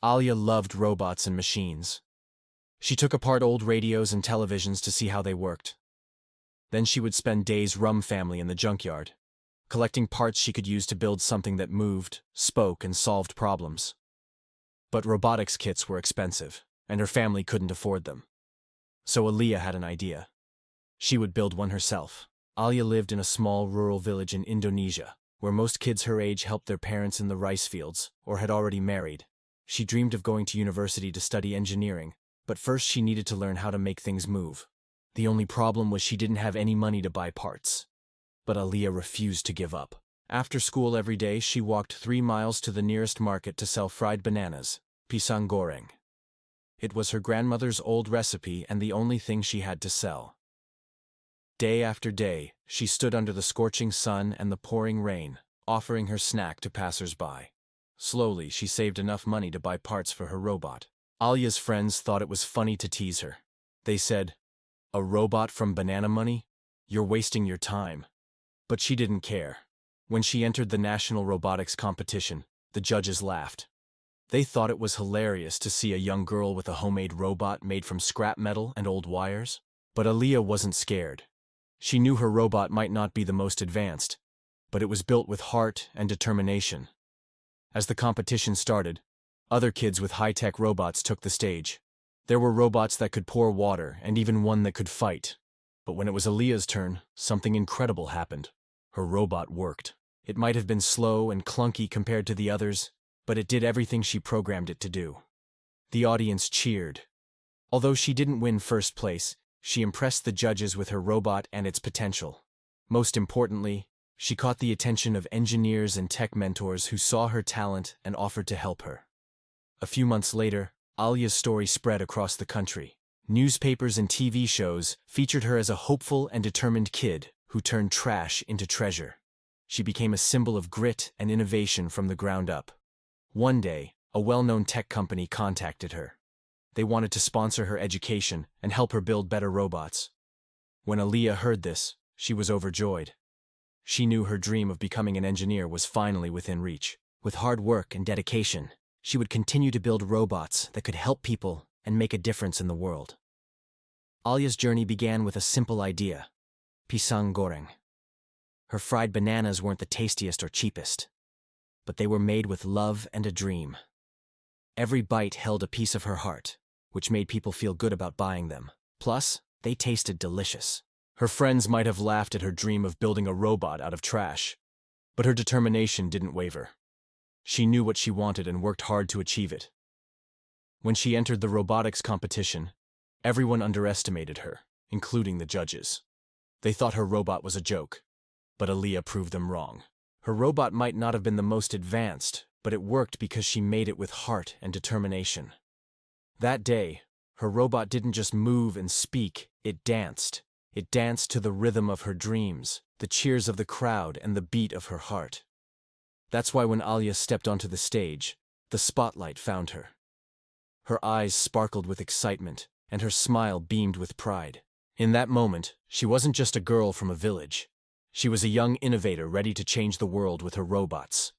Alia loved robots and machines. She took apart old radios and televisions to see how they worked. Then she would spend days family in the junkyard, collecting parts she could use to build something that moved, spoke, and solved problems. But robotics kits were expensive, and her family couldn't afford them. So Alia had an idea. She would build one herself. Alia lived in a small rural village in Indonesia, where most kids her age helped their parents in the rice fields or had already married. She dreamed of going to university to study engineering, but first she needed to learn how to make things move. The only problem was she didn't have any money to buy parts. But Alia refused to give up. After school every day, she walked 3 miles to the nearest market to sell fried bananas, pisang goreng. It was her grandmother's old recipe and the only thing she had to sell. Day after day, she stood under the scorching sun and the pouring rain, offering her snack to passers-by. Slowly, she saved enough money to buy parts for her robot. Alia's friends thought it was funny to tease her. They said, "A robot from banana money? You're wasting your time." But she didn't care. When she entered the national robotics competition, the judges laughed. They thought it was hilarious to see a young girl with a homemade robot made from scrap metal and old wires. But Alia wasn't scared. She knew her robot might not be the most advanced, but it was built with heart and determination. As the competition started, other kids with high-tech robots took the stage. There were robots that could pour water and even one that could fight. But when it was Alia's turn, something incredible happened. Her robot worked. It might have been slow and clunky compared to the others, but it did everything she programmed it to do. The audience cheered. Although she didn't win first place, she impressed the judges with her robot and its potential. Most importantly, she caught the attention of engineers and tech mentors who saw her talent and offered to help her. A few months later, Alia's story spread across the country. Newspapers and TV shows featured her as a hopeful and determined kid who turned trash into treasure. She became a symbol of grit and innovation from the ground up. One day, a well-known tech company contacted her. They wanted to sponsor her education and help her build better robots. When Alia heard this, she was overjoyed. She knew her dream of becoming an engineer was finally within reach. With hard work and dedication, she would continue to build robots that could help people and make a difference in the world. Alia's journey began with a simple idea: pisang goreng. Her fried bananas weren't the tastiest or cheapest, but they were made with love and a dream. Every bite held a piece of her heart, which made people feel good about buying them. Plus, they tasted delicious. Her friends might have laughed at her dream of building a robot out of trash, but her determination didn't waver. She knew what she wanted and worked hard to achieve it. When she entered the robotics competition, everyone underestimated her, including the judges. They thought her robot was a joke, but Alia proved them wrong. Her robot might not have been the most advanced, but it worked because she made it with heart and determination. That day, her robot didn't just move and speak, it danced. It danced to the rhythm of her dreams, the cheers of the crowd, and the beat of her heart. That's why when Alia stepped onto the stage, the spotlight found her. Her eyes sparkled with excitement, and her smile beamed with pride. In that moment, she wasn't just a girl from a village. She was a young innovator ready to change the world with her robots.